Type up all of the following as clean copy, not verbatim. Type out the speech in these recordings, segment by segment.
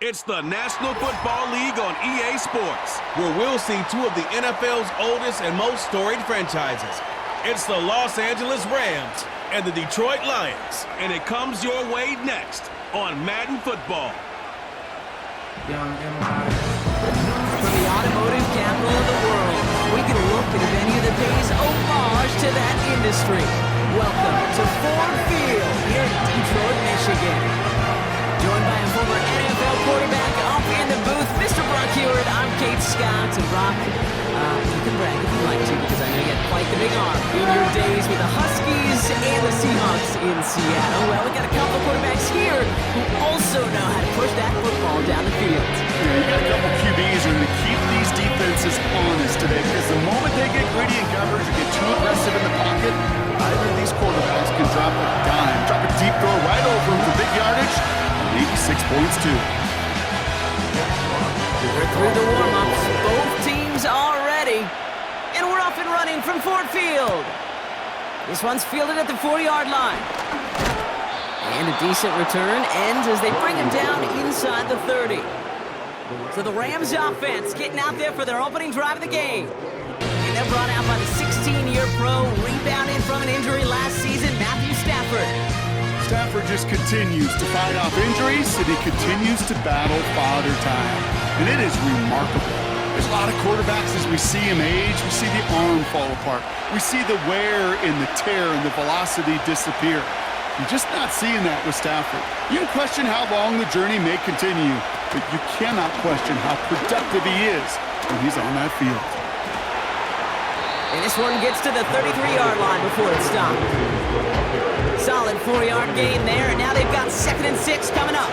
It's the National Football League on EA Sports, where we'll see two of the NFL's oldest and most storied franchises. It's the Los Angeles Rams and the Detroit Lions, and it comes your way next on Madden Football. From the automotive capital of the world, we can look at a venue that pays homage to that industry. Welcome to Ford Field here in Detroit, Michigan. Joined by a former NFL quarterback up in the booth, Mr. Brock Hewitt. I'm Kate Scott. And Brock, you can brag if you'd like to, because I know you had quite the big arm in your days with the Huskies and the Seahawks in Seattle. Well, we got a couple quarterbacks here who also know how to push that football down the field. Yeah, you got a couple QBs who are going to keep these defenses honest today, because the moment they get greedy in coverage or get too aggressive in the pocket, either of these quarterbacks can drop a dime, drop a deep throw right over them for big yardage, and maybe 6 points too. We're through the warm-ups. Both teams are ready. And we're off and running from Ford Field. This one's fielded at the 40-yard line. And a decent return ends as they bring him down inside the 30. So the Rams offense getting out there for their opening drive of the game. And they're brought out by the 16-year pro, rebounding from an injury last season, Matthew Stafford. Stafford just continues to fight off injuries, and he continues to battle father time. And it is remarkable. There's a lot of quarterbacks as we see him age, we see the arm fall apart. We see the wear and the tear and the velocity disappear. You're just not seeing that with Stafford. You can question how long the journey may continue, but you cannot question how productive he is when he's on that field. And this one gets to the 33-yard line before it's stopped. Solid 4-yard gain there, and now they've got 2nd and 6 coming up.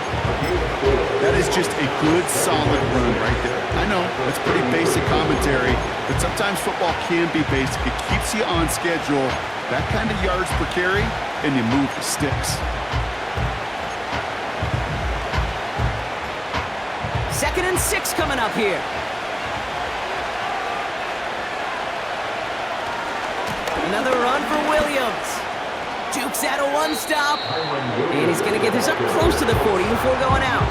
That is just a good, solid run right there. I know, it's pretty basic commentary, but sometimes football can be basic. It keeps you on schedule, that kind of yards per carry, and you move the sticks. 2nd and 6 coming up here. Another run for Williams. Jukes out a one-stop. And he's going to get this up close to the 40 before going out.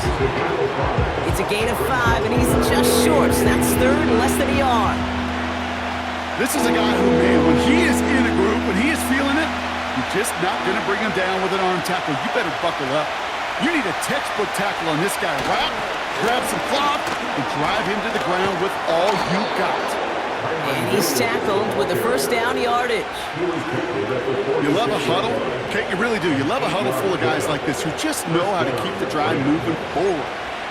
It's a gain of 5, and he's just short. So that's 3rd and less than a yard. This is a guy who, man, when he is in a group, when he is feeling it, you're just not going to bring him down with an arm tackle. You better buckle up. You need a textbook tackle on this guy. Wrap, grab some cloth, and drive him to the ground with all you got. And he's tackled with the first down yardage. You love a huddle? Okay, you really do. You love a huddle full of guys like this who just know how to keep the drive moving forward.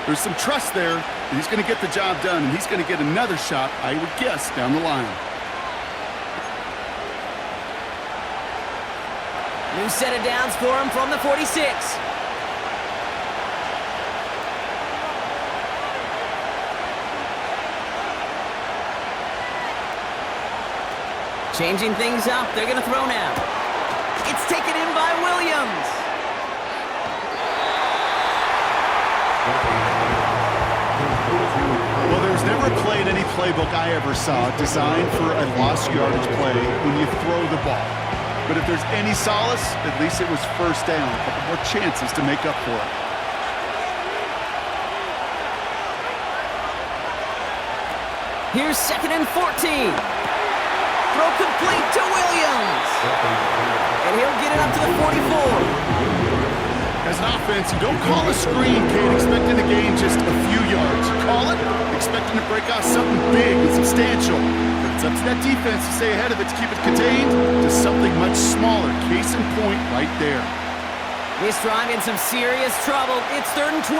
There's some trust there that he's going to get the job done, and he's going to get another shot, I would guess, down the line. New set of downs for him from the 46. Changing things up, they're going to throw now. It's taken in by Williams. Well, there was never a play in any playbook I ever saw designed for a lost yardage play when you throw the ball. But if there's any solace, at least it was first down. A couple more chances to make up for it. Here's 2nd and 14. Throw complete to Williams. And he'll get it up to the 44. As an offense, you don't call a screen, Kate, expecting to gain just a few yards. You call it expecting to break out something big and substantial. But it's up to that defense to stay ahead of it, to keep it contained to something much smaller. Case in point right there. This drive in some serious trouble. It's 3rd and 12.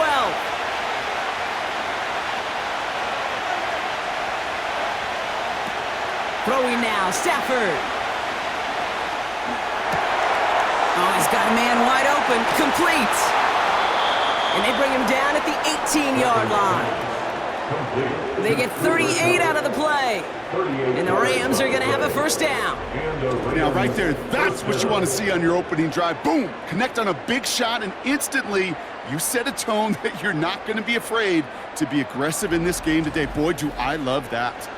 Throwing now, Stafford. Oh, he's got a man wide open, complete. And they bring him down at the 18-yard line. They get 38 out of the play. And the Rams are going to have a first down. Now, right there, that's what you want to see on your opening drive. Boom! Connect on a big shot, and instantly you set a tone that you're not going to be afraid to be aggressive in this game today. Boy, do I love that.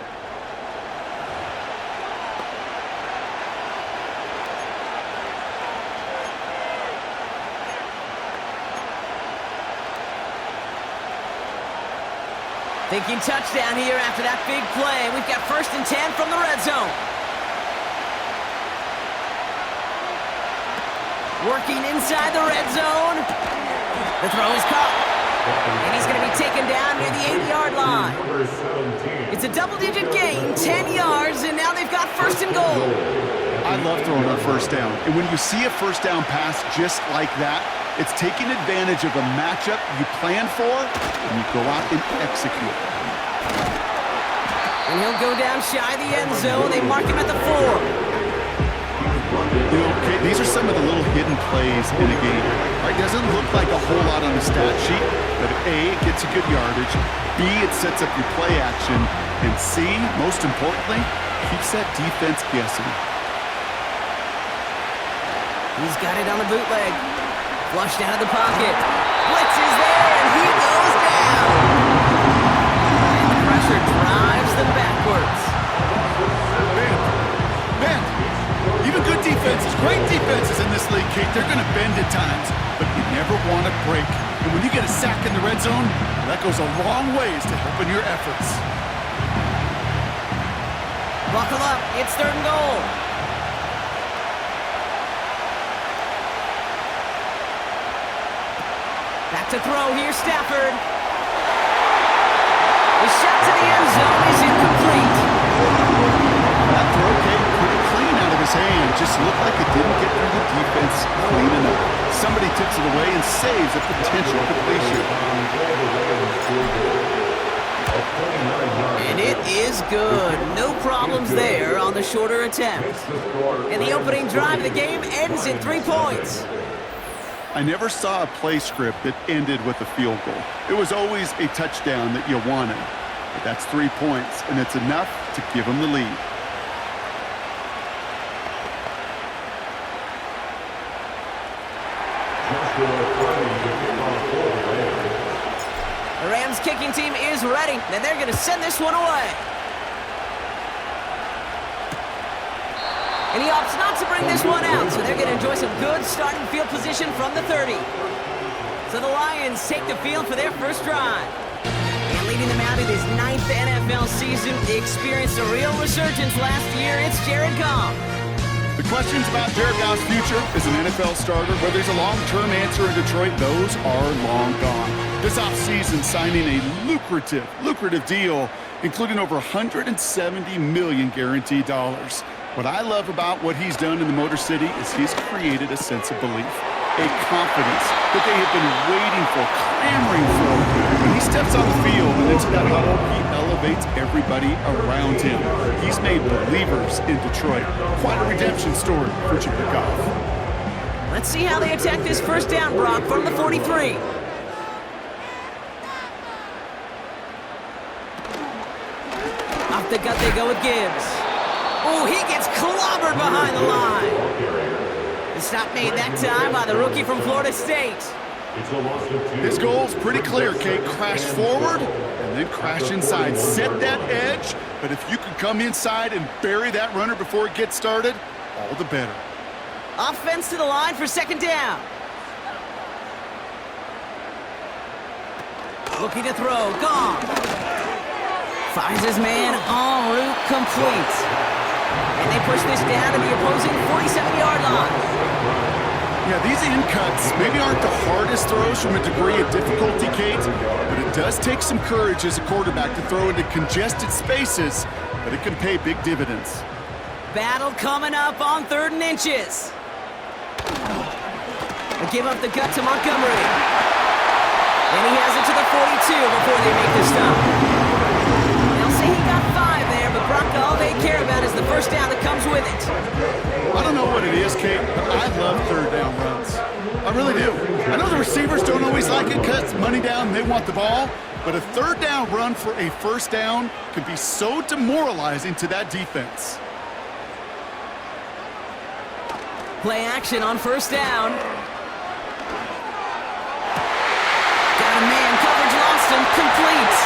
Thinking touchdown here after that big play. We've got 1st and 10 from the red zone. Working inside the red zone. The throw is caught. And he's going to be taken down near the 80-yard line. It's a double-digit gain, 10 yards, and now they've got 1st and goal. I love throwing on 1st down. And when you see a 1st down pass just like that, it's taking advantage of a matchup you plan for, and you go out and execute. And he'll go down shy of the end zone. They mark him at the 4. You know, okay, these are some of the little hidden plays in a game. Right? Doesn't look like a whole lot on the stat sheet, but A, it gets you good yardage. B, it sets up your play action. And C, most importantly, keeps that defense guessing. He's got it on the bootleg. Flushed out of the pocket. Blitz is there, and he goes down. And the pressure drives them backwards. Man, even good defenses, great defenses in this league, Kate, they're going to bend at times, but you never want to break. And when you get a sack in the red zone, that goes a long ways to helping your efforts. Buckle up. It's 3rd and goal. Back to throw here, Stafford. The shot to the end zone is incomplete. That throw came pretty clean out of his hand. Just looked like it didn't get through the defense clean enough. Somebody takes it away and saves a potential completion. And it is good. No problems there on the shorter attempt. And the opening drive of the game ends in 3 points. I never saw a play script that ended with a field goal. It was always a touchdown that you wanted. But that's 3 points, and it's enough to give them the lead. The Rams kicking team is ready, and they're going to send this one away. And he opts not to bring this one out, so they're going to enjoy some good starting field position from the 30. So the Lions take the field for their first drive. And leading them out in his 9th NFL season, they experienced a real resurgence last year. It's Jared Goff. The questions about Jared Goff's future as an NFL starter, whether he's a long-term answer in Detroit, those are long gone. This offseason, signing a lucrative deal, including over $170 million guaranteed dollars. What I love about what he's done in the Motor City is he's created a sense of belief, a confidence that they have been waiting for, clamoring for. When he steps on the field and into that huddle, he elevates everybody around him. He's made believers in Detroit. Quite a redemption story for Jared Goff. Let's see how they attack this first down, Brock, from the 43. Off the gut they go with Gibbs. Oh, he gets clobbered behind the line. The stop made that time by the rookie from Florida State. His goal's pretty clear, Kate. Crash forward and then crash inside. Set that edge, but if you can come inside and bury that runner before it gets started, all the better. Offense to the line for 2nd down. Looking to throw. Gone. Finds his man en route complete. And they push this down to the opposing 47-yard line. Yeah, these in cuts maybe aren't the hardest throws from a degree of difficulty, Kate, but it does take some courage as a quarterback to throw into congested spaces, but it can pay big dividends. Battle coming up on 3rd and inches. They give up the gut to Montgomery. And he has it to the 42 before they make the stop. They'll say he got 5 there, but Brock, all they care about is the first down that comes with it. I don't know what it is, Kate, but I love 3rd down runs. I really do. I know the receivers don't always like it because it's money down and they want the ball, but a 3rd down run for a first down can be so demoralizing to that defense. Play action on 1st down. Got a man, coverage lost him, complete.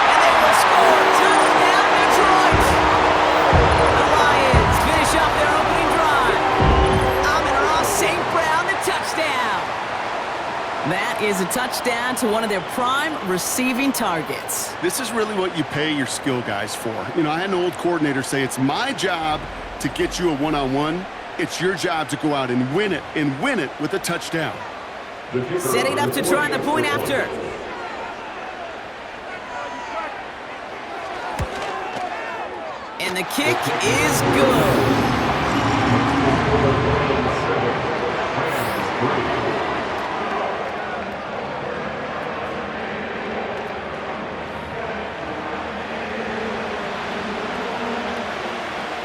And they will score. Touchdown, Detroit. The Lions finish off their opening drive. Amon-Ra St. Brown, the touchdown. That is a touchdown to one of their prime receiving targets. This is really what you pay your skill guys for. You know, I had an old coordinator say it's my job to get you a one-on-one. It's your job to go out and win it with a touchdown. Setting up to try the point after. And the kick is good.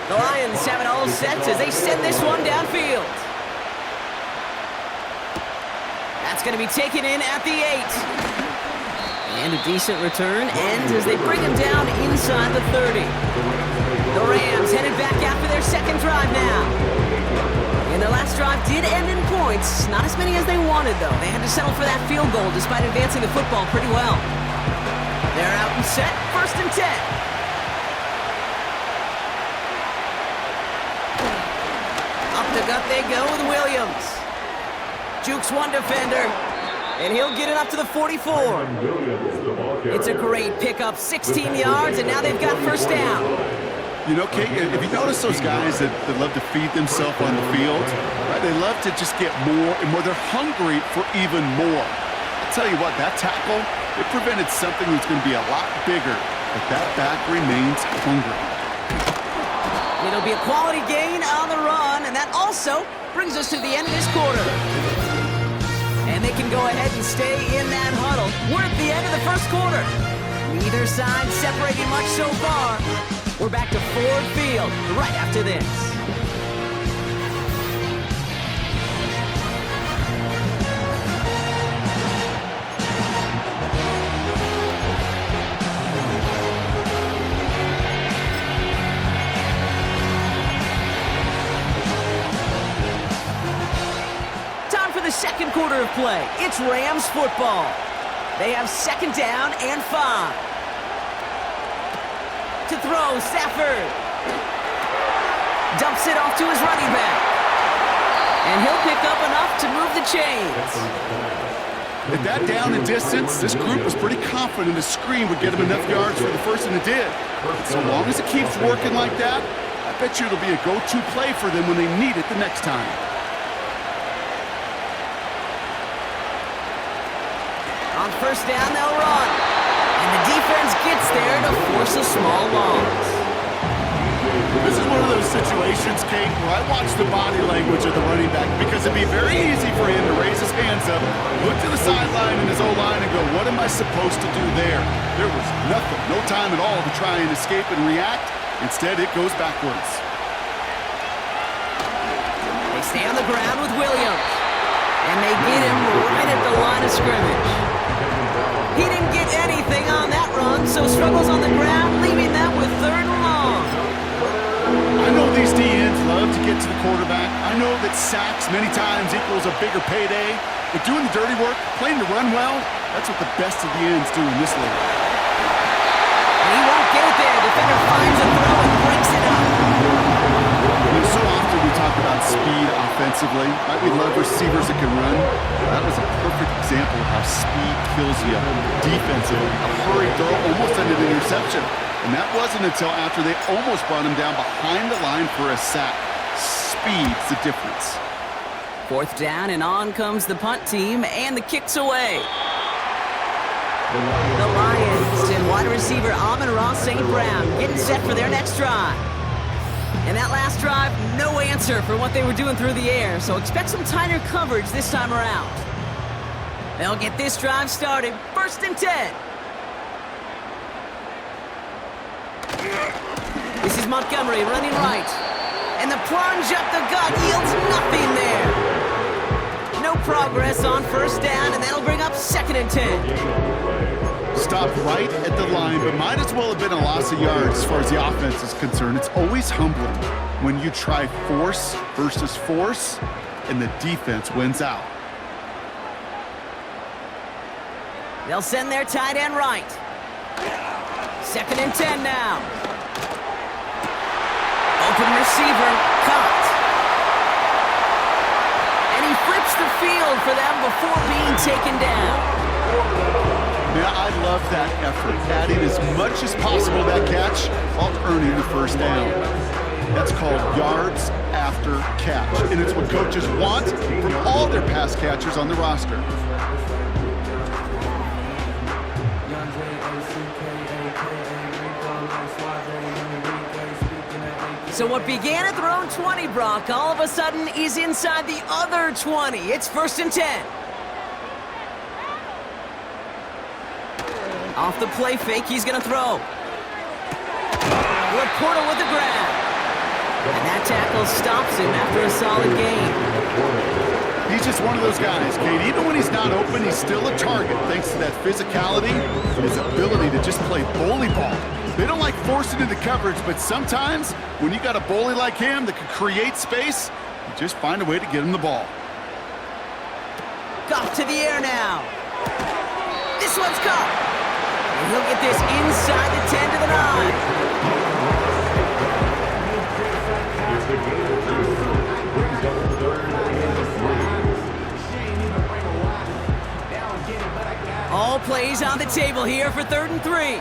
The Lions have it all set as they send this one downfield. That's going to be taken in at the 8. And a decent return ends as they bring him down inside the 30. The Rams headed back after their second drive now. And their last drive did end in points. Not as many as they wanted, though. They had to settle for that field goal despite advancing the football pretty well. They're out and set, 1st and 10. Up the gut they go with Williams. Jukes one defender, and he'll get it up to the 44. It's a great pickup, 16 yards, and now they've got 1st down. You know, Kate, if you notice those guys that love to feed themselves on the field, right, they love to just get more and more. They're hungry for even more. I'll tell you what, that tackle, it prevented something that's going to be a lot bigger, but that back remains hungry. It'll be a quality gain on the run, and that also brings us to the end of this quarter. And they can go ahead and stay in that huddle. We're at the end of the 1st quarter. Neither side separating much so far. We're back to Ford Field right after this. The 2nd quarter of play. It's Rams football. They have 2nd down and 5. To throw, Stafford. Dumps it off to his running back. And he'll pick up enough to move the chains. At that down and distance, this group was pretty confident a screen would get him enough yards for the first, and it did. But so long as it keeps working like that, I bet you it'll be a go-to play for them when they need it the next time. On 1st down, they'll run. And the defense gets there to force a small loss. This is one of those situations, Kate, where I watch the body language of the running back because it'd be very easy for him to raise his hands up, look to the sideline in his O-line and go, what am I supposed to do there? There was nothing, no time at all to try and escape and react. Instead, it goes backwards. They stay on the ground with Williams. And they get him right at the line of scrimmage. He didn't get anything on that run, so struggles on the ground, leaving them with 3rd and long. I know these DNs love to get to the quarterback. I know that sacks many times equals a bigger payday. But doing the dirty work, playing to run well, that's what the best of the ends do in this league. And he won't get it there. Defender finds a throw and breaks it up. So often we talk about speed offensively. Right? We love receivers that can run. That was a perfect example of how speed kills you defensively. A hurried throw almost ended an interception. And that wasn't until after they almost brought him down behind the line for a sack. Speed's the difference. 4th down, and on comes the punt team, and the kick's away. The Lions and wide receiver Amon-Ra St. Brown getting set for their next drive. And that last drive, no answer for what they were doing through the air, so expect some tighter coverage this time around. They'll get this drive started, 1st and 10. This is Montgomery running right. And the plunge up the gut yields nothing there. No progress on 1st down, and that'll bring up 2nd and 10. Stopped right at the line, but might as well have been a loss of yards as far as the offense is concerned. It's always humbling when you try force versus force, and the defense wins out. They'll send their tight end right. 2nd and 10 now. Open receiver, caught. And he flips search the field for them before being taken down. Yeah, I love that effort, adding as much as possible to that catch while earning the first down. That's called yards after catch, and it's what coaches want from all their pass catchers on the roster. So what began at their own 20, Brock, all of a sudden is inside the other 20. It's 1st and 10. Off the play fake, he's going to throw. Laporta with the grab. And that tackle stops him after a solid gain. He's just one of those guys, Kate. Even when he's not open, he's still a target thanks to that physicality and his ability to just play bully ball. They don't like forcing into coverage, but sometimes when you got a bully like him that can create space, you just find a way to get him the ball. Goff to the air now. This one's caught. And he'll get this inside the 10 to the 9. All plays on the table here for 3rd and 3.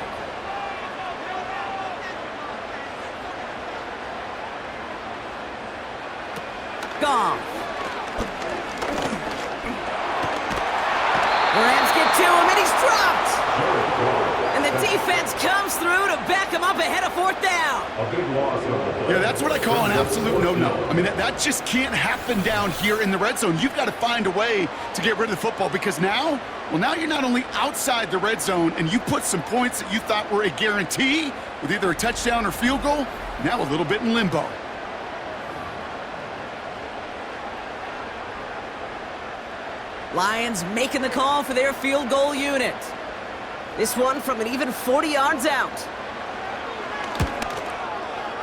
Goff. The Rams get to him, and he's dropped. And the defense comes through to back him up ahead of 4th down. Yeah, that's what I call an absolute no-no. I mean, that just can't happen down here in the red zone. You've got to find a way to get rid of the football because now you're not only outside the red zone and you put some points that you thought were a guarantee with either a touchdown or field goal, now a little bit in limbo. Lions making the call for their field goal unit. This one from an even 40 yards out.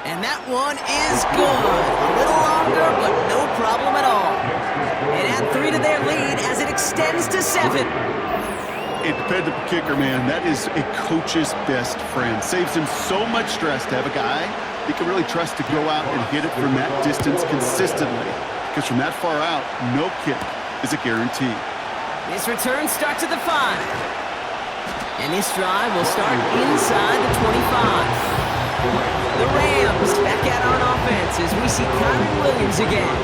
And that one is good. A little longer, but no problem at all. And add 3 to their lead as it extends to 7. A dependable kicker, man. That is a coach's best friend. Saves him so much stress to have a guy he can really trust to go out and hit it from that distance consistently. Because from that far out, no kick is a guarantee. This return starts at the 5. And this drive will start inside the 25. The Rams back out on offense as we see Kyren Williams again.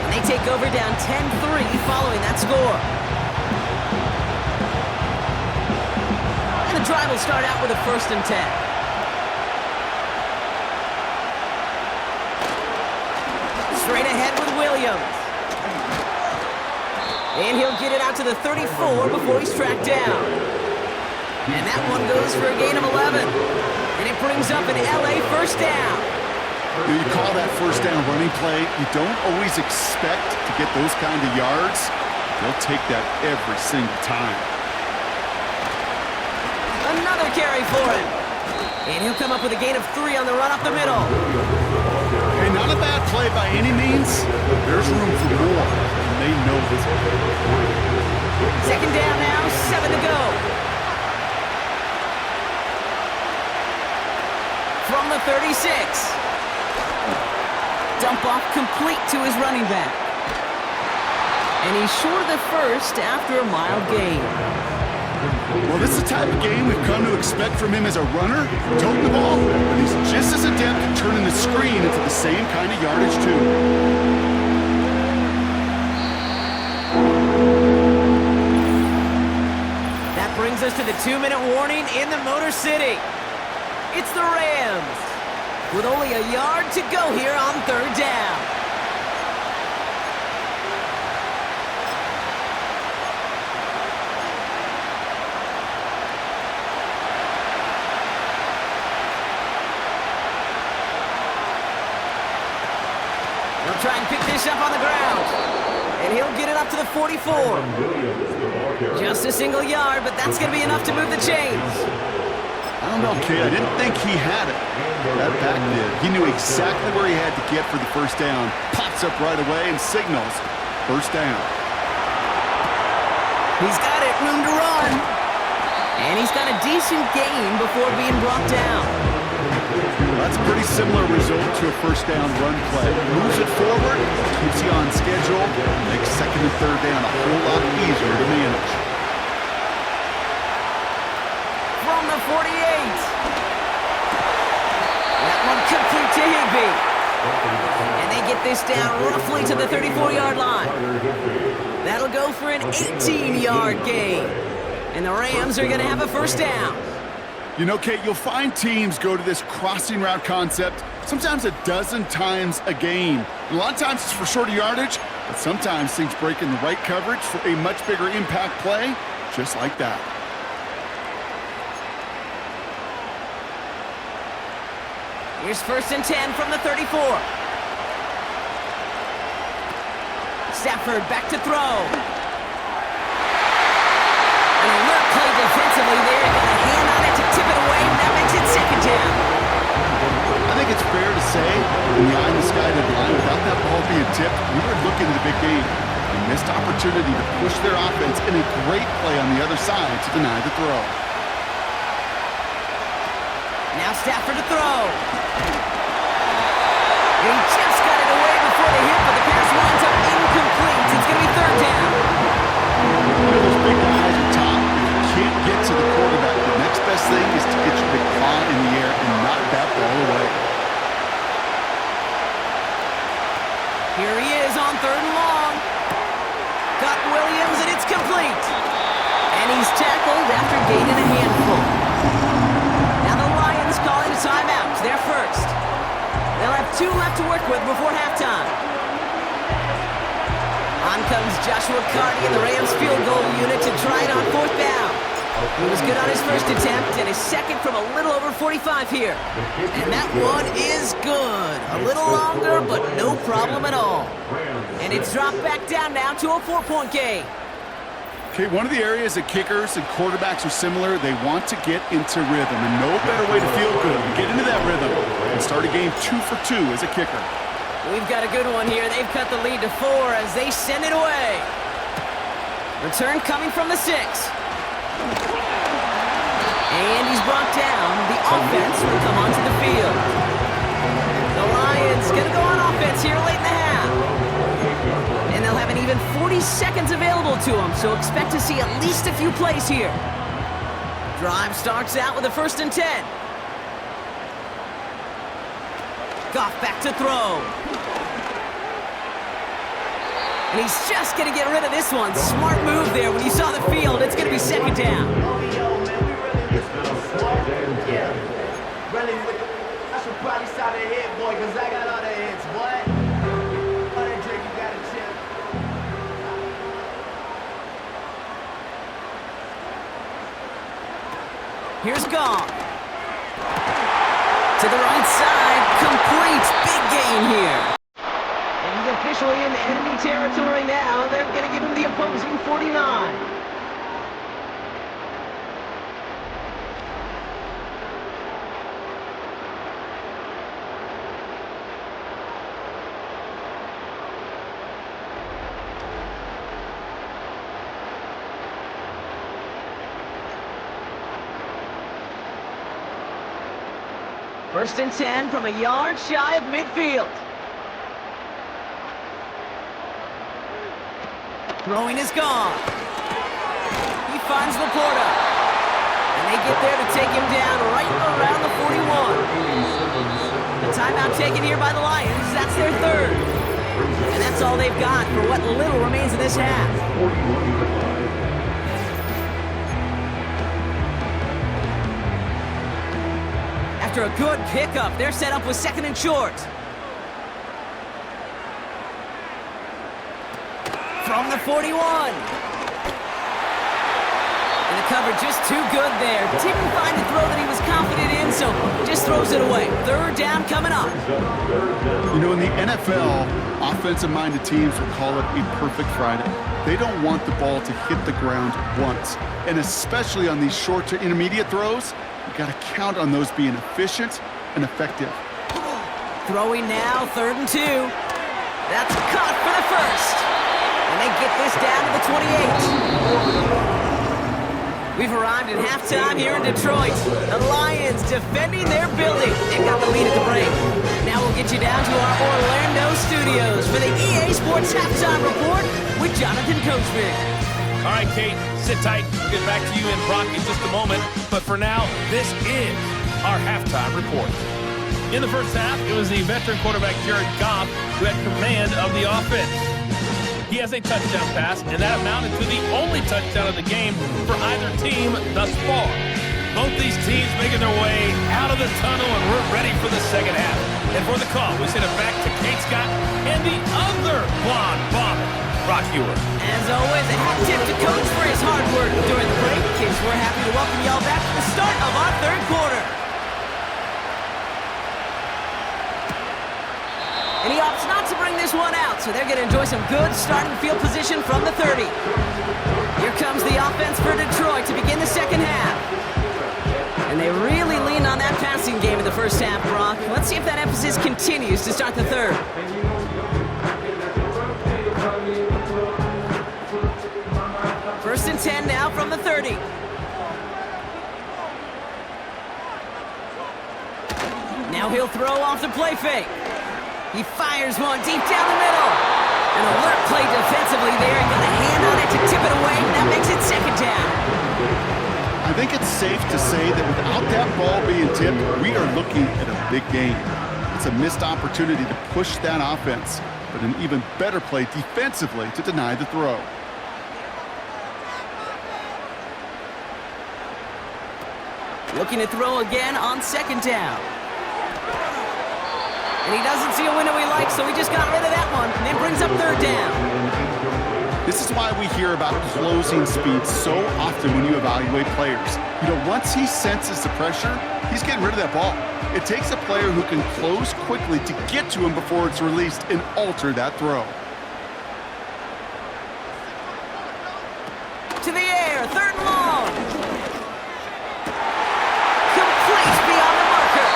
And they take over down 10-3 following that score. And the drive will start out with a 1st and 10. Straight ahead with Williams. And he'll get it out to the 34 before he's tracked down. And that one goes for a gain of 11. And it brings up an LA 1st down. You call that 1st down running play. You don't always expect to get those kind of yards. They'll take that every single time. Another carry for him. And he'll come up with a gain of 3 on the run up the middle. Hey, not a bad play by any means. There's room for more, and they know it. 2nd down now, 7 to go. From the 36. Dump off complete to his running back. And he's short of the 1st after a mild gain. Well, this is the type of game we've come to expect from him as a runner, toting the ball, but he's just as adept at turning the screen into the same kind of yardage, too. That brings us to the 2-minute warning in the Motor City. It's the Rams, with only a yard to go here on 3rd down. He'll try and pick this up on the ground. And he'll get it up to the 44. Just a single yard, but that's going to be enough to move the chains. I don't know, kid. I didn't think he had it. That back did. He knew exactly where he had to get for the 1st down. Pops up right away and signals 1st down. He's got it. Room to run. And he's got a decent gain before being brought down. That's a pretty similar result to a first down run play. Moves it forward, keeps you on schedule, makes second and third down a whole lot easier to manage. From the 48. That one complete to Higbee. And they get this down roughly to the 34-yard line. That'll go for an 18-yard gain. And the Rams are going to have a first down. You know, Kate, you'll find teams go to this crossing route concept sometimes a dozen times a game. A lot of times it's for shorter yardage, but sometimes things break in the right coverage for a much bigger impact play, just like that. Here's first and 10 from the 34. Stafford back to throw. An alert play defensively there. Got a hand on it to tip it away, and that makes it second down. I think it's fair to say, in the eye in the sky deadline, without that ball being tipped, we were looking at a big game. A missed opportunity to push their offense and a great play on the other side to deny the throw. Now Stafford to throw. He just got it away before the hit, but the pass winds up incomplete. It's going to be third down. You know, those big guys are top. If you can't get to the quarterback, the next best thing is to get your big claw in the air and knock that ball away. Here he is on third and long. Got Williams, and it's complete. And he's tackled after gaining a handful. Now the Lions calling a timeout. They're first. They'll have 2 left to work with before halftime. On comes Joshua Carty and the Rams field goal unit to try it on fourth down. He was good on his first attempt and his second from a little over 45 here. And that one is good. A little longer, but no problem at all. And it's dropped back down now to a 4-point game. Okay, one of the areas that kickers and quarterbacks are similar, they want to get into rhythm. And no better way to feel good than get into that rhythm and start a game 2 for 2 as a kicker. We've got a good one here. They've cut the lead to 4 as they send it away. Return coming from the 6. And he's brought down. The offense will come onto the field. The Lions going to go on offense here late in the half. And they'll have an even 40 seconds available to them, so expect to see at least a few plays here. Drive starts out with a first and 10. Goff back to throw. And he's just going to get rid of this one. Smart move there. When you saw the field, it's going to be second down. I should probably stop that hit, boy, because I got other hits, boy. Other drink, you got a chip. Here's Goff. To the right side, complete. Big gain here. And he's officially in enemy territory now. They're going to give him the opposing 49. First and 10 from a yard shy of midfield. Throwing is gone. He finds Laporta. And they get there to take him down right around the 41. The timeout taken here by the Lions. That's their third. And that's all they've got for what little remains of this half. After a good pickup, they're set up with second and short. From the 41. And the cover just too good there. Didn't find a throw that he was confident in, so just throws it away. Third down coming up. You know, in the NFL, offensive-minded teams will call it a perfect Friday. They don't want the ball to hit the ground once. And especially on these short to intermediate throws, you've got to count on those being efficient and effective. Throwing now, 3rd and 2. That's caught for the first. And they get this down to the 28. We've arrived at halftime here in Detroit. The Lions defending their building. They've got the lead at the break. Now we'll get you down to our Orlando studios for the EA Sports Halftime Report with Jonathan Coachman. All right, Kate, sit tight. We'll get back to you and Brock in just a moment. But for now, this is our halftime report. In the first half, it was the veteran quarterback Jared Goff who had command of the offense. He has a touchdown pass, and that amounted to the only touchdown of the game for either team thus far. Both these teams making their way out of the tunnel, and we're ready for the second half. And for the call, we send it back to Kate Scott and the other blonde bomber, Brock Huard. As always, a hat tip to Coach for his hard work during the break. Kids, we're happy to welcome y'all back to the start of our third quarter. And he opts not to bring this one out, so they're going to enjoy some good starting field position from the 30. Here comes the offense for Detroit to begin the second half. And they really leaned on that passing game in the first half, Brock. Let's see if that emphasis continues to start the third. First and 10 now from the 30. Now he'll throw off the play fake. He fires one deep down the middle. An alert play defensively there. He got a hand on it to tip it away. That makes it second down. I think it's safe to say that without that ball being tipped, we are looking at a big game. It's a missed opportunity to push that offense, but an even better play defensively to deny the throw. Looking to throw again on second down. And he doesn't see a window he likes, so he just got rid of that one. And it brings up third down. This is why we hear about closing speed so often when you evaluate players. You know, once he senses the pressure, he's getting rid of that ball. It takes a player who can close quickly to get to him before it's released and alter that throw. To the air, third and long. Complete beyond the marker.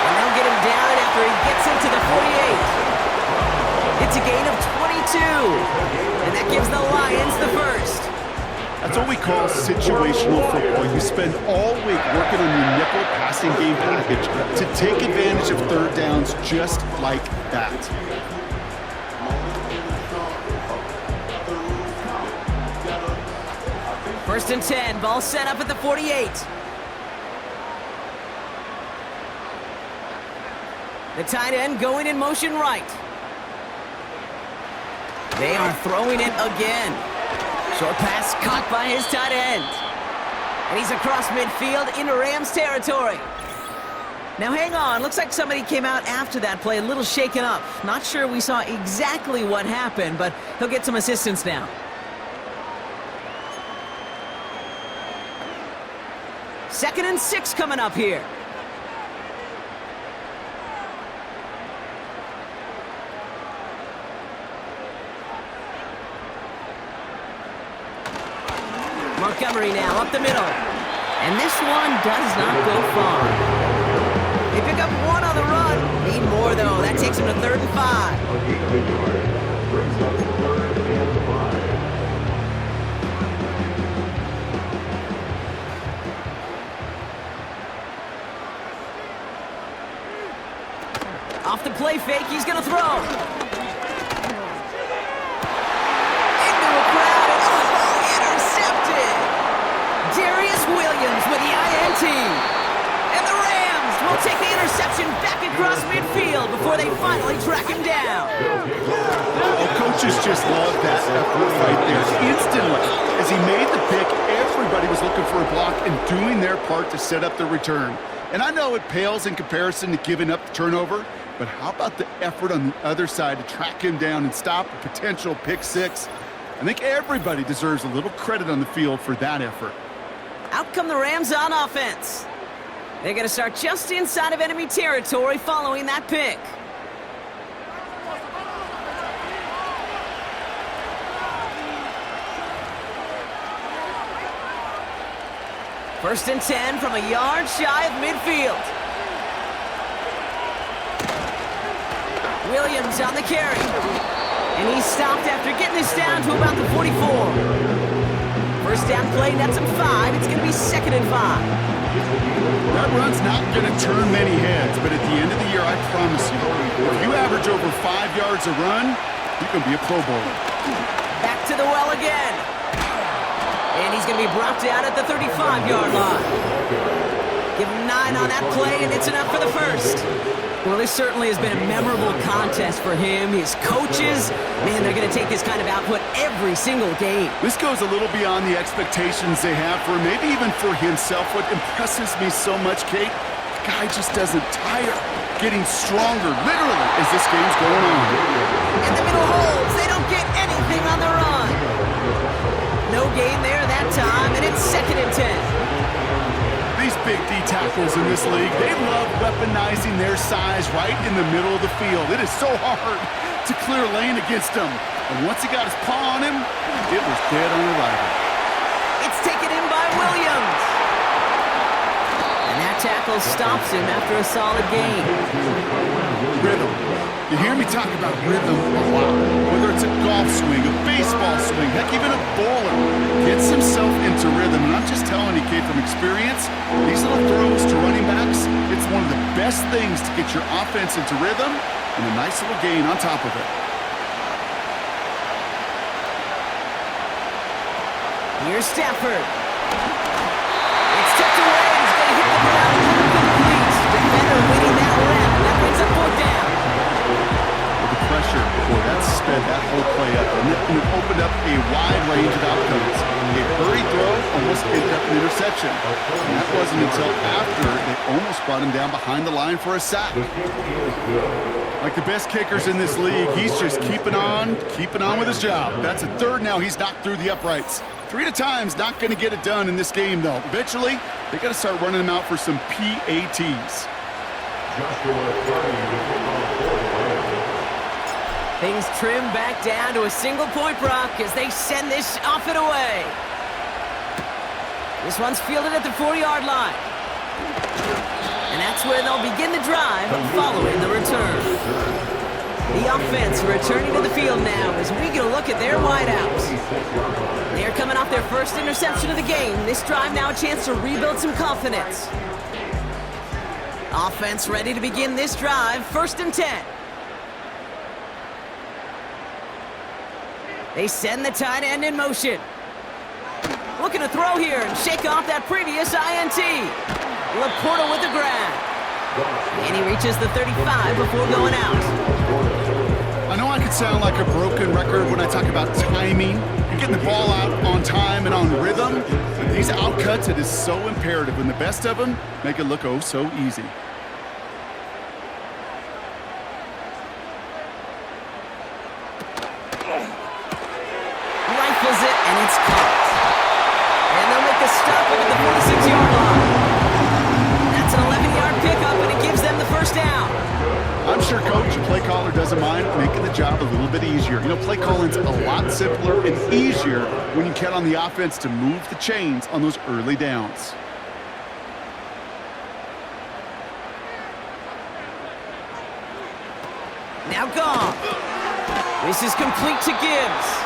And they'll get him down after he gets into the 48. It's a gain of 22. And that gives the Lions the first. That's what we call situational football. You spend all week working on your nickel passing game package to take advantage of third downs just like that. First and 10, ball set up at the 48. The tight end going in motion right. They are throwing it again. Short pass caught by his tight end. And he's across midfield into Rams territory. Now hang on, looks like somebody came out after that play a little shaken up. Not sure we saw exactly what happened, but he'll get some assistance now. Second and 6 coming up here. Montgomery now up the middle. And this one does not go far. They pick up one on the run. Need more, though. That takes him to 3rd and 5. Off the play fake, he's going to throw. Into a crowd, and intercepted. Darius Williams with the INT. And the Rams will take the interception back across midfield before they finally track him down. Oh, coaches just love that effort right there. Instantly, as he made the pick, everybody was looking for a block and doing their part to set up the return. And I know it pales in comparison to giving up the turnover, but how about the effort on the other side to track him down and stop a potential pick six? I think everybody deserves a little credit on the field for that effort. Out come the Rams on offense. They're going to start just inside of enemy territory following that pick. First and 10 from a yard shy of midfield. Williams on the carry. And he's stopped after getting this down to about the 44. First down play, nets him 5. It's going to be 2nd and 5. That run's not going to turn many heads, but at the end of the year, I promise you, if you average over 5 yards a run, you can be a Pro Bowler. Back to the well again. And he's going to be brought down at the 35-yard line. Give him 9 on that play, and it's enough for the first. Well, this certainly has been a memorable contest for him. His coaches, man, they're going to take this kind of output every single game. This goes a little beyond the expectations they have for him, maybe even for himself. What impresses me so much, Kate, the guy just doesn't tire. Getting stronger, literally, as this game's going on. In the middle holes, they don't get anything on the run. No gain there that time, and it's 2nd and 10. These big D tackles in this league, they love weaponizing their size right in the middle of the field. It is so hard to clear lane against him. And once he got his paw on him, it was dead on arrival. It's taken in by Williams. And that tackle stops him after a solid gain. Rhythm. You hear me talk about rhythm a lot. Whether it's a golf swing, a baseball swing, heck, even a bowler gets himself into rhythm. And I'm just telling you, Kate, from experience, these little throws to running backs, it's one of the best things to get your offense into rhythm and a nice little gain on top of it. Here's Stafford. It's tucked away. He's going to hit the ground. Incomplete. Defender winning that rep. That brings up 4th down. Pressure, boy, that sped that whole play up, and it opened up a wide range of outcomes. A hurried throw almost ended up an interception. And that wasn't until after they almost brought him down behind the line for a sack. Like the best kickers in this league, he's just keeping on with his job. That's a 3rd now. He's knocked through the uprights. 3 at a time's not going to get it done in this game, though. Eventually, they got to start running him out for some PATs. Things trim back down to a single-point Brock as they send this off and away. This one's fielded at the 4-yard line. And that's where they'll begin the drive following the return. The offense returning to the field now as we get a look at their wideouts. They're coming off their first interception of the game. This drive now a chance to rebuild some confidence. Offense ready to begin this drive, 1st and 10. They send the tight end in motion. Looking to throw here and shake off that previous INT. Laporta with the grab. And he reaches the 35 before going out. I know I could sound like a broken record when I talk about timing and getting the ball out on time and on rhythm, but these outcuts, it is so imperative, and the best of them make it look oh so easy. Rifles it, and it's caught. And they'll make the stop at the 46-yard line. That's an 11-yard pickup, and it gives them the 1st down. I'm sure Coach, your play caller, doesn't mind making the job a little bit easier. You know, play calling's a lot simpler and easier when you count on the offense to move the chains on those early downs. Now gone. This is complete to Gibbs.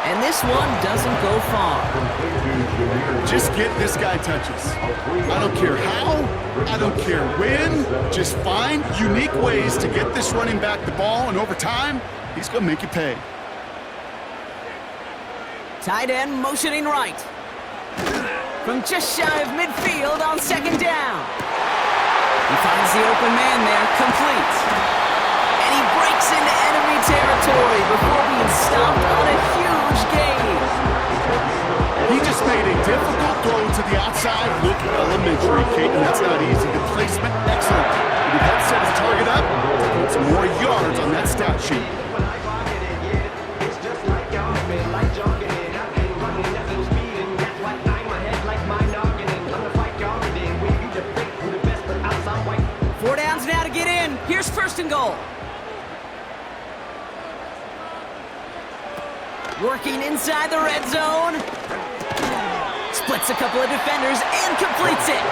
And this one doesn't go far. Just get this guy touches. I don't care how, I don't care when. Just find unique ways to get this running back the ball, and over time, he's going to make you pay. Tight end motioning right. From just shy of midfield on 2nd down. He finds the open man there, complete. And he breaks into enemy territory before being stopped on a huge gain. He just made a difficult throw to the outside, look elementary, Kate, and that's not easy. The placement, excellent. When the head set his target up, put some more yards on that stat sheet. Four downs now to get in. Here's 1st and goal. Working inside the red zone. Splits a couple of defenders and completes it.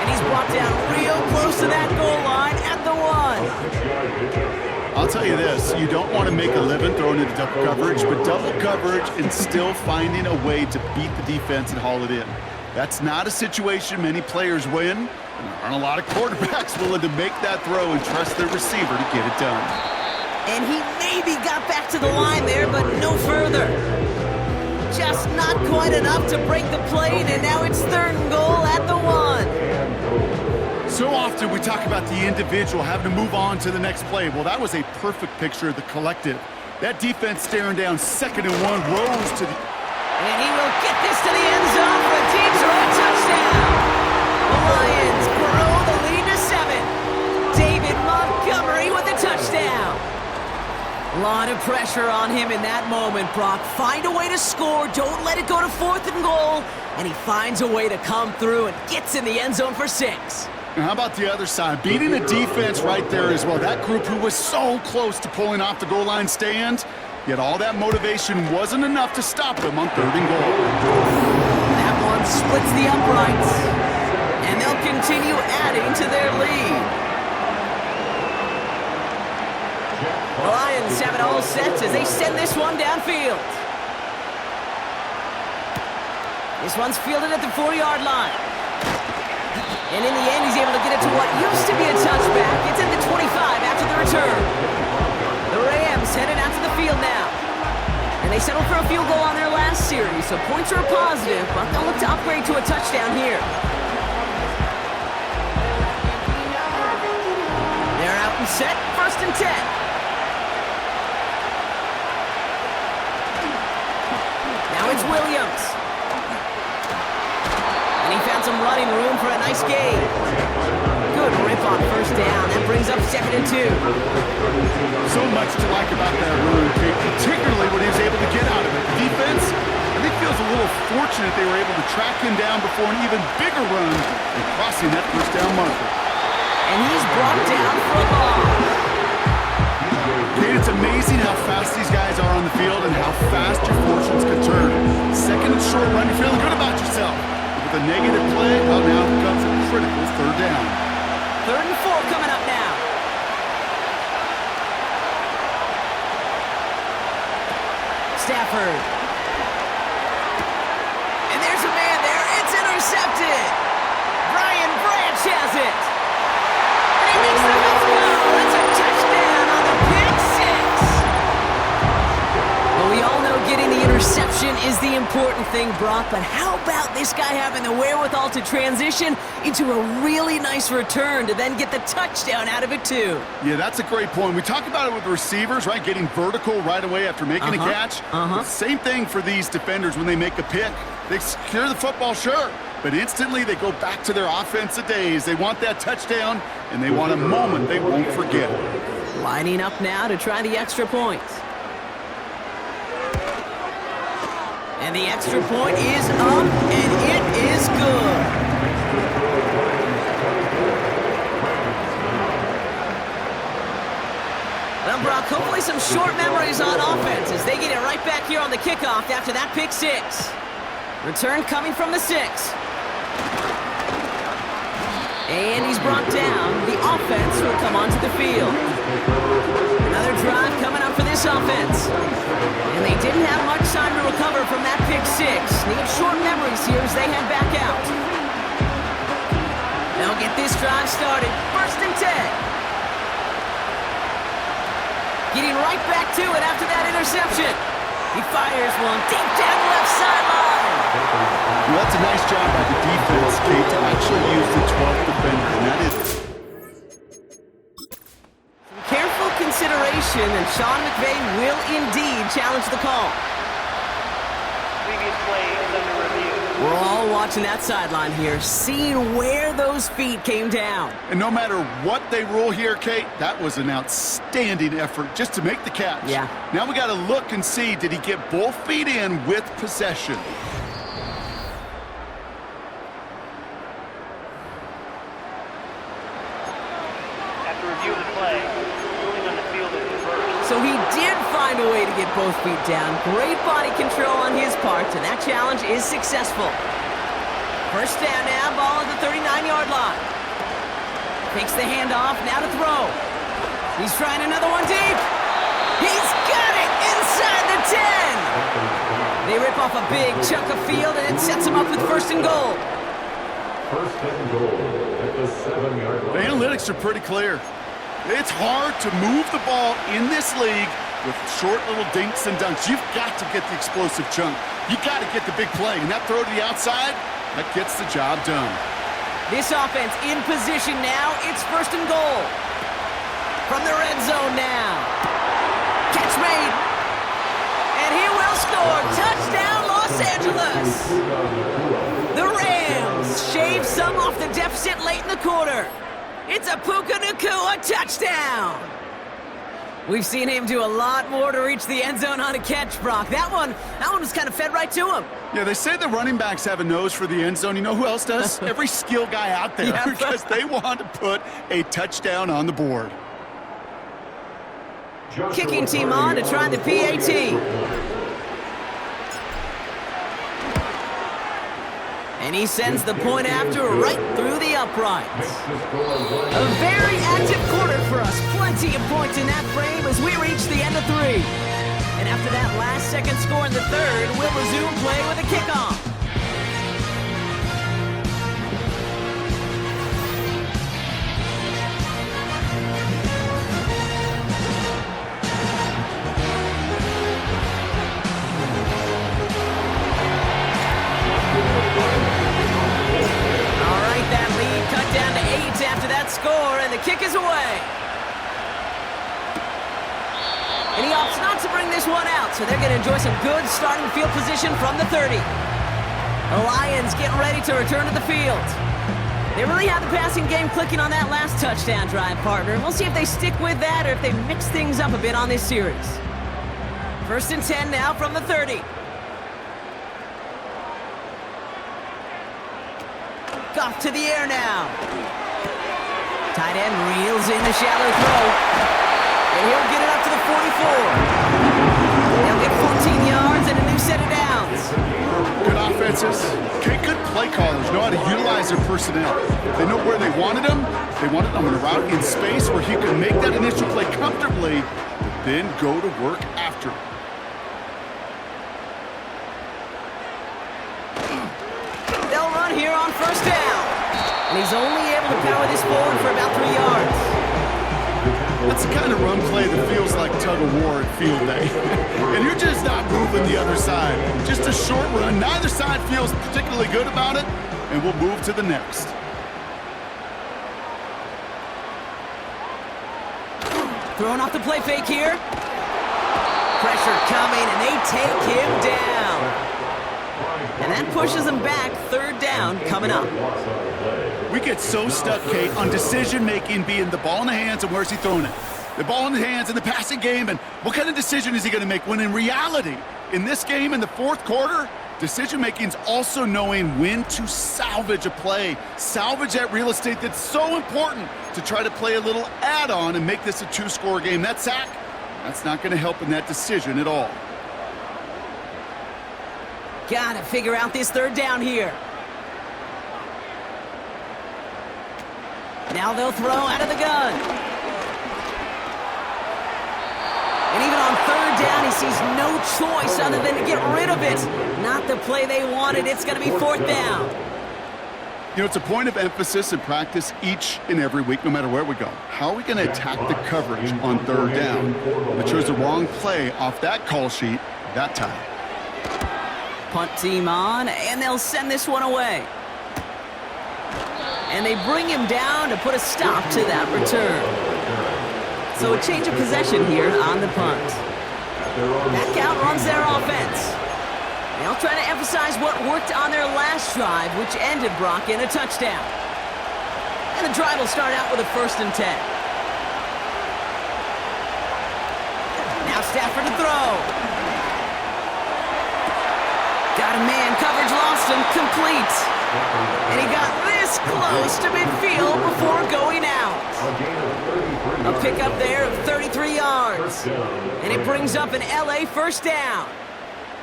And he's brought down real close to that goal line at the 1. I'll tell you this, you don't want to make a living throwing into double coverage, but double coverage and still finding a way to beat the defense and haul it in. That's not a situation many players win, and there aren't a lot of quarterbacks willing to make that throw and trust their receiver to get it done. And he maybe got back to the line there, but no further. Just not quite enough to break the plate, and now it's 3rd and goal at the 1. So often we talk about the individual having to move on to the next play. Well, that was a perfect picture of the collective. That defense staring down 2nd and 1 rose to the... And he will get this to the end zone for a Detroit touchdown. The Lions grow the lead to 7. David Montgomery with the touchdown. A lot of pressure on him in that moment, Brock. Find a way to score. Don't let it go to 4th and goal. And he finds a way to come through and gets in the end zone for 6. Now, how about the other side? Beating the defense right there as well. That group who was so close to pulling off the goal line stand, yet all that motivation wasn't enough to stop them on 3rd and goal. That one splits the uprights, and they'll continue adding to their lead. The Lions have it all set as they send this one downfield. This one's fielded at the 4-yard line. And in the end, he's able to get it to what used to be a touchback. It's at the 25 after the return. The Rams headed out to the field now. And they settled for a field goal on their last series, so points are a positive, but they'll look to upgrade to a touchdown here. They're out and set, 1st and 10. Now it's Williams. And he found some running room for a nice gain. Good rip on 1st down. That brings up 2nd and 2. So much to like about that run, Kate, particularly when he was able to get out of it. The defense, I think, feels a little fortunate they were able to track him down before an even bigger run and crossing that 1st down marker. And he's brought down for a loss. Kate, it's amazing how fast these guys are on the field and how fast your fortunes can turn. 2nd and short run, you're feeling good about yourself. With a negative play, well, now becomes a critical 3rd down. 3rd and 4 coming up now. Stafford. And there's a man there. It's intercepted. Brian Branch has it. And he makes the first go. That's a touchdown on the pick 6. Well, we all know getting the interception is the important thing, Brock, but how about this guy having the wherewithal to transition into a really nice return to then get the touchdown out of it, too? Yeah, that's a great point. We talk about it with receivers, right? Getting vertical right away after making a catch. Same thing for these defenders when they make a pick. They secure the football, sure, but instantly they go back to their offensive days. They want that touchdown, and they want a moment they won't forget. Lining up now to try the extra point. And the extra point is up, and it is good. Well, Brock, hopefully some short memories on offense as they get it right back here on the kickoff after that pick 6. Return coming from the 6. And he's brought down. The offense will come onto the field. Another drive coming up for this offense. And they didn't have much time to recover from that pick 6. Need short memories here as they head back out. They'll get this drive started. 1st and 10. Getting right back to it after that interception. He fires one deep down left sideline. Well, that's a nice job by the defense, Kate, to actually use the 12th defender, and that is... Careful consideration, and Sean McVay will indeed challenge the call. Previous play is under review. We're all watching that sideline here, seeing where those feet came down. And no matter what they rule here, Kate, that was an outstanding effort just to make the catch. Yeah. Now we got to look and see, did he get both feet in with possession? After review of the play, ruling on the field is reversed. So he did find a way to get both feet down. Great body control on his part, and that challenge is successful. 1st down now, ball at the 39-yard line. Takes the handoff, now to throw. He's trying another one deep. He's got it inside the 10. They rip off a big chunk of field, and it sets them up with first and goal. First and goal at the 7-yard line. The analytics are pretty clear. It's hard to move the ball in this league with short little dinks and dunks. You've got to get the explosive chunk. You've got to get the big play. And that throw to the outside, that gets the job done. This offense in position now. It's first and goal. From the red zone now. Catch made. And he will score. Touchdown, Los Angeles. The Rams shave some off the deficit late in the quarter. It's a Puka Nacua touchdown. We've seen him do a lot more to reach the end zone on a catch, Brock. That one was kind of fed right to him. Yeah, they say the running backs have a nose for the end zone. You know who else does? Every skill guy out there, Yeah. because they want to put a touchdown on the board. Kicking team on to try the PAT. And he sends the point after right through the uprights. A very active quarter for us. Plenty of points in that frame as we reach the end of 3. And after that last-second score in the third, we'll resume play with a kickoff. After that score, and the kick is away. And he opts not to bring this one out, so they're going to enjoy some good starting field position from the 30. The Lions getting ready to return to the field. They really have the passing game clicking on that last touchdown drive, partner, and we'll see if they stick with that or if they mix things up a bit on this series. First and 10 now from the 30. Goff to the air now. Tight end reels in the shallow throw. And he'll get it up to the 44. They'll get 14 yards and a new set of downs. Good offenses. Okay, good play callers know how to utilize their personnel. They know where they wanted them. They wanted them in a route in space where he could make that initial play comfortably, but then go to work after. They'll run here on first down. And he's only able to power this forward for about 3 yards. That's the kind of run play that feels like tug-of-war at field day. And you're just not moving the other side. Just a short run. Neither side feels particularly good about it, and we'll move to the next. Throwing off the play fake here. Pressure coming, and they take him down. And that pushes them back. Third down coming up. We get so stuck, Kate, on decision-making being the ball in the hands and where's he throwing it. The ball in the hands in the passing game, and what kind of decision is he going to make? When in reality, in this game, in the fourth quarter, decision-making is also knowing when to salvage a play. Salvage that real estate that's so important to try to play a little add-on and make this a 2-score game. That sack, that's not going to help in that decision at all. Gotta figure out this third down here. Now they'll throw out of the gun. And even on third down, he sees no choice other than to get rid of it. Not the play they wanted. It's going to be fourth down. You know, it's a point of emphasis in practice each and every week, no matter where we go. How are we going to attack the coverage on third down? I chose the wrong play off that call sheet that time. Punt team on, and they'll send this one away. And they bring him down to put a stop to that return. So a change of possession here on the punt. Back out runs their offense. They'll try to emphasize what worked on their last drive, which ended, Brock, in a touchdown. And the drive will start out with a first and 10. Now Stafford to throw. Got a man, coverage lost him, complete. And he got this close to midfield before going out. A pickup there of 33 yards. And it brings up an LA first down.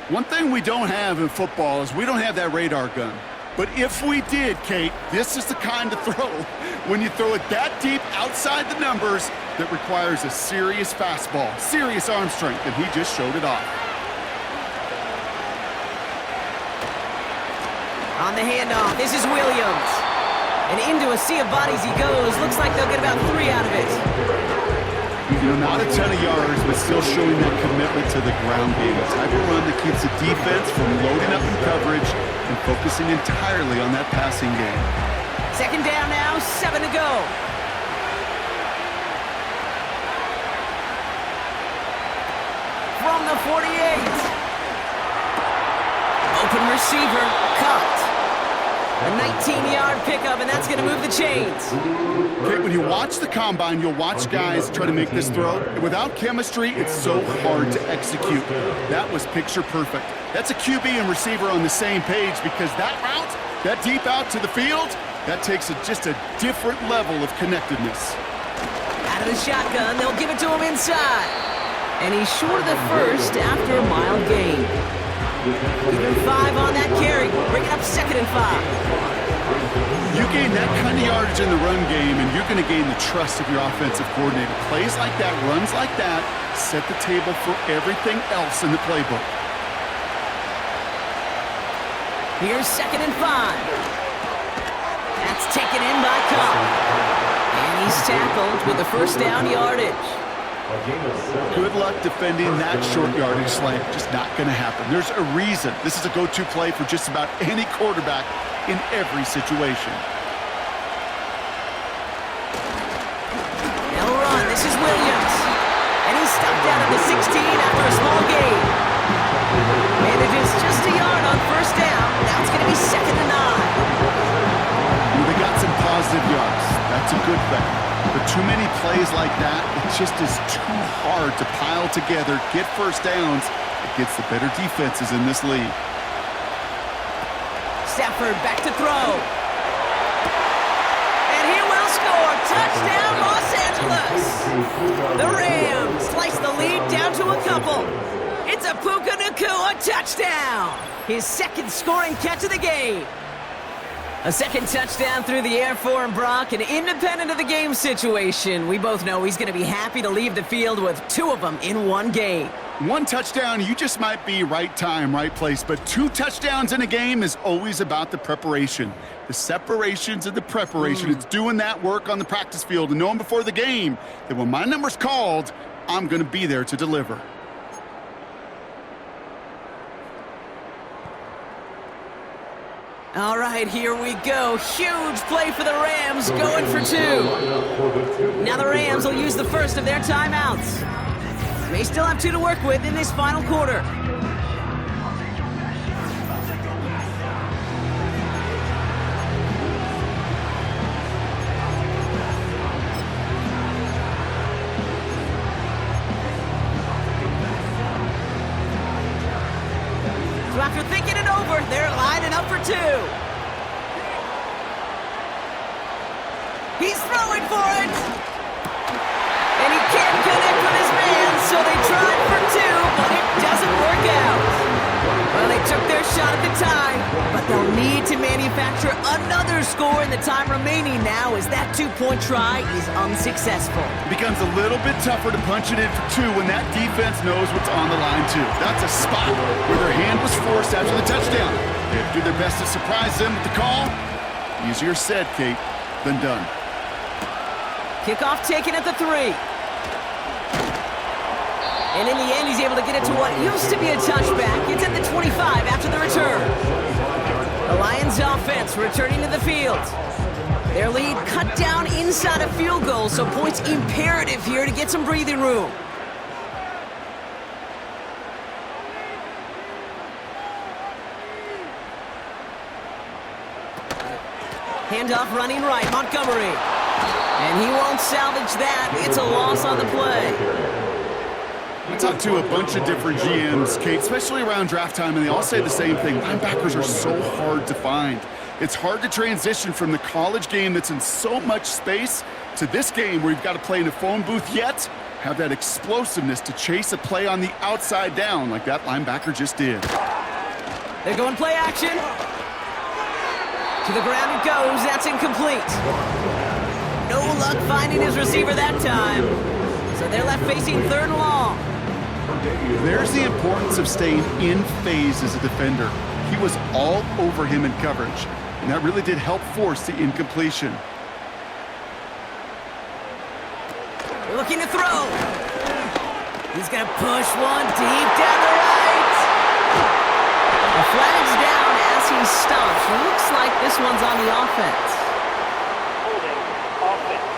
One thing we don't have in football is we don't have that radar gun. But if we did, Kate, this is the kind of throw, when you throw it that deep outside the numbers, that requires a serious fastball, serious arm strength, and he just showed it off. On the handoff, this is Williams. And into a sea of bodies he goes. Looks like they'll get about 3 out of it. Not a ton of yards, but still showing that commitment to the ground game. A type of run that keeps the defense from loading up in coverage and focusing entirely on that passing game. Second down now, 7 to go. From the 48. Open receiver, caught. A 19-yard pickup, and that's going to move the chains. Okay, when you watch the combine, you'll watch guys try to make this throw. Without chemistry, it's so hard to execute. That was picture perfect. That's a QB and receiver on the same page, because that route, that deep out to the field, that takes just a different level of connectedness. Out of the shotgun, they'll give it to him inside. And he's short of the first after a mild gain. Even 5 on that carry, bring it up 2nd and 5. You gain that kind of yardage in the run game, and you're going to gain the trust of your offensive coordinator. Plays like that, runs like that, set the table for everything else in the playbook. Here's 2nd and 5. That's taken in by Cobb. And he's tackled with the first down yardage. Good luck defending that short yardage slant. Just not going to happen. There's a reason. This is a go-to play for just about any quarterback in every situation. They'll run. This is Williams. And he's stopped down at the 16 after a small gain. Manages just a yard on first down. Now it's going to be 2nd and 9. Well, they got some positive yards. That's a good thing. But too many plays like that, it just is too hard to pile together, get first downs against the better defenses in this league. Stafford back to throw. And he will score. Touchdown, Los Angeles. The Rams slice the lead down to a couple. It's a Puka Nacua touchdown. His 2nd scoring catch of the game. A 2nd touchdown through the air for him, Brock, and independent of the game situation, we both know he's going to be happy to leave the field with 2 of them in one game. 1 touchdown, you just might be right time, right place, but 2 touchdowns in a game is always about the preparation. The separations and the preparation. It's doing that work on the practice field and knowing before the game that when my number's called, I'm going to be there to deliver. All right, here we go. Huge play for the Rams, going for 2. Now the Rams will use the first of their timeouts. They still have 2 to work with in this final quarter. So after thinking it over, they're lining up for 2. He's throwing for it. And he can't connect with his man, so they tried for 2, but it doesn't work out. Well, they took their shot at the tie, but they'll need to manufacture another score in the time remaining now as that 2-point try is unsuccessful. It becomes a little bit tougher to punch it in for 2 when that defense knows what's on the line, too. That's a spot where their hand was forced after the touchdown. They have to do their best to surprise them with the call. Easier said, Kate, than done. Kickoff taken at the 3. And in the end, he's able to get it to what used to be a touchback. It's at the 25 after the return. The Lions offense returning to the field. Their lead cut down inside a field goal, so points imperative here to get some breathing room. Handoff running right, Montgomery. And he won't salvage that. It's a loss on the play. I talked to a bunch of different GMs, Kate, especially around draft time, and they all say the same thing. Linebackers are so hard to find. It's hard to transition from the college game that's in so much space to this game where you've got to play in a phone booth, yet have that explosiveness to chase a play on the outside down like that linebacker just did. They're going play action. To the ground it goes. That's incomplete. No luck finding his receiver that time. So they're left facing 3rd and long. There's the importance of staying in phase as a defender. He was all over him in coverage, and that really did help force the incompletion. Looking to throw. He's going to push one deep down the right. The flag's down as he stops. Looks like this one's on the offense. Holding offense.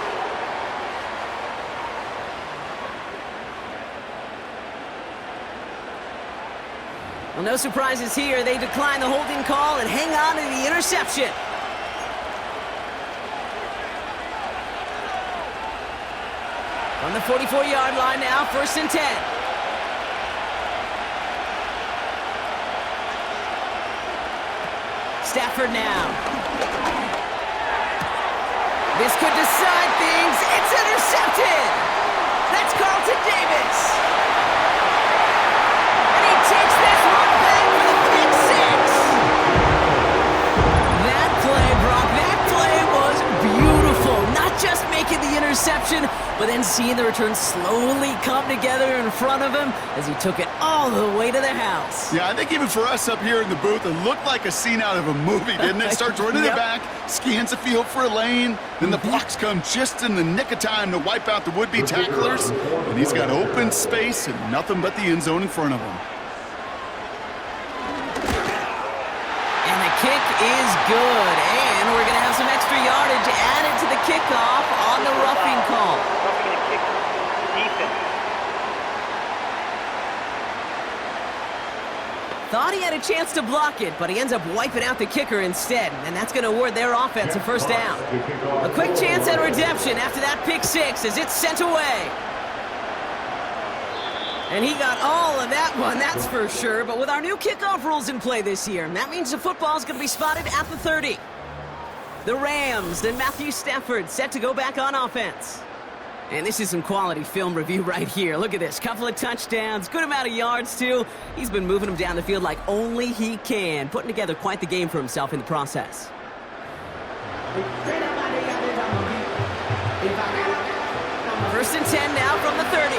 Well, no surprises here. They decline the holding call and hang on to the interception. On the 44-yard line now, 1st and 10. Stafford now. This could decide things. It's intercepted. That's Carlton Davis. And he takes this one back for the pick 6. That play, Brock, that play was beautiful. Not just making the interception, but then seeing the return slowly come together in front of him as he took it all the way to the house. Yeah, I think even for us up here in the booth, it looked like a scene out of a movie, didn't it? Starts running it back, scans the field for a lane, then the blocks come just in the nick of time to wipe out the would-be tacklers, and he's got open space and nothing but the end zone in front of him. And the kick is good, and we're going to have some extra yardage added to the kickoff on the roughing call. Roughing the kicker. Defense. Thought he had a chance to block it, but he ends up wiping out the kicker instead, and that's going to award their offense a 1st down. A quick chance at redemption after that pick 6 as it's sent away. And he got all of that one, that's for sure. But with our new kickoff rules in play this year, that means the football is going to be spotted at the 30. The Rams and Matthew Stafford set to go back on offense. And this is some quality film review right here. Look at this. Couple of touchdowns, good amount of yards, too. He's been moving them down the field like only he can, putting together quite the game for himself in the process. 1st and 10 now from the 30.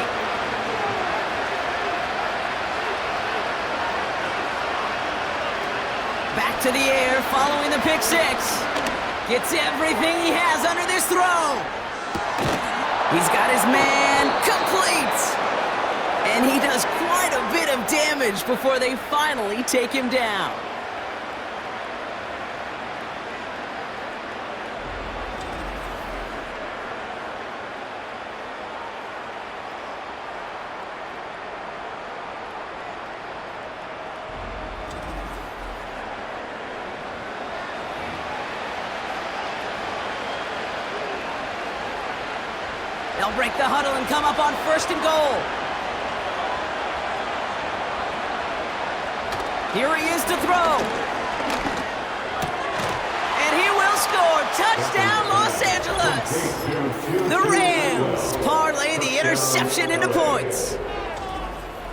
Back to the air, following the pick 6. Gets everything he has under this throw. He's got his man complete. And he does quite a bit of damage before they finally take him down. They'll break the huddle and come up on 1st and goal. Here he is to throw. And he will score. Touchdown, Los Angeles. The Rams parlay the interception into points.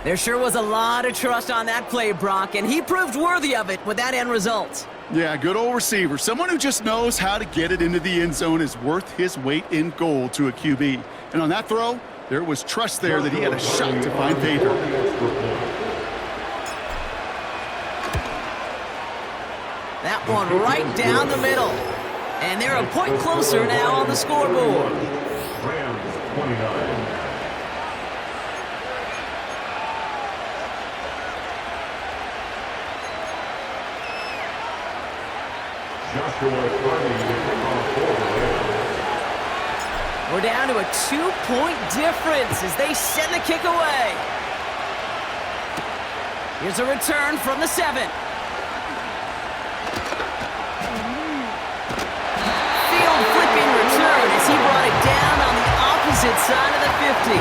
There sure was a lot of trust on that play, Brock, and he proved worthy of it with that end result. Yeah, good old receiver. Someone who just knows how to get it into the end zone is worth his weight in gold to a QB. And on that throw, there was trust there that he had a shot to find pay dirt. That one right down the middle. And they're a point closer now on the scoreboard. Rams 29. We're down to a 2-point difference as they send the kick away. Here's a return from the 7. Field flipping return as he brought it down on the opposite side of the 50.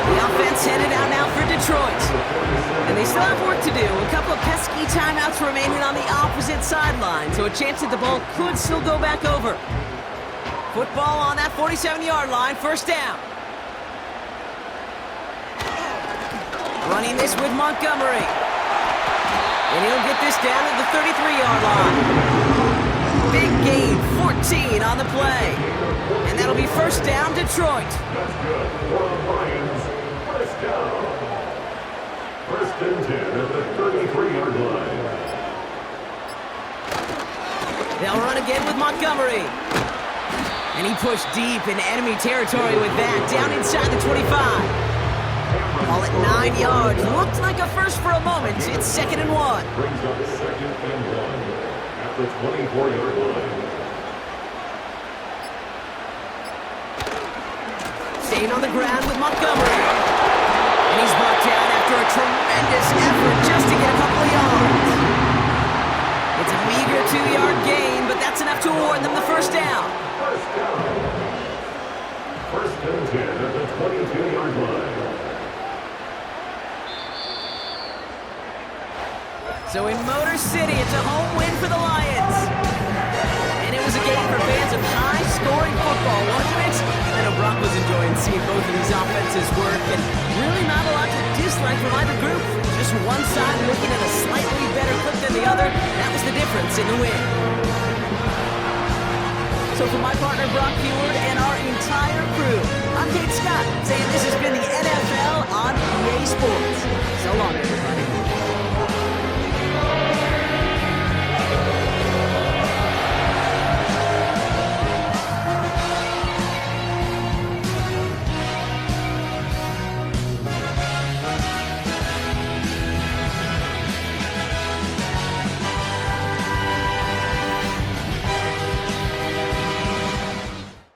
The offense headed out now for Detroit. And they still have work to do. A couple of pesky timeouts remaining on the opposite sideline, so a chance that the ball could still go back over. Football on that 47-yard line, 1st down. Running this with Montgomery. And he'll get this down at the 33-yard line. big gain, 14 on the play. And that'll be first down, Detroit. That's good for the Lions. First down. First and 10 at the 33-yard line. They'll run again with Montgomery. And he pushed deep in enemy territory with that, down inside the 25. All at 9 yards. Looked like a first for a moment. It's 2nd and 1. Brings up 2nd and 1 at the 24-yard line. Staying on the ground with Montgomery. And he's brought down after a tremendous effort just to get a couple of yards. It's a meager 2-yard gain, but that's enough to award them the first down. First down. First and 10 at the 22-yard line. So in Motor City, it's a home win for the Lions. And it was a game for fans of high-scoring football, wasn't it? I know Brock was enjoying seeing both of these offenses work, and really not a lot to dislike from either group. Just one side looking at a slightly better clip than the other. That was the difference in the win. So for my partner Brock Huard and our entire crew, I'm Kate Scott, saying this has been the NFL on EA Sports. So long, everybody.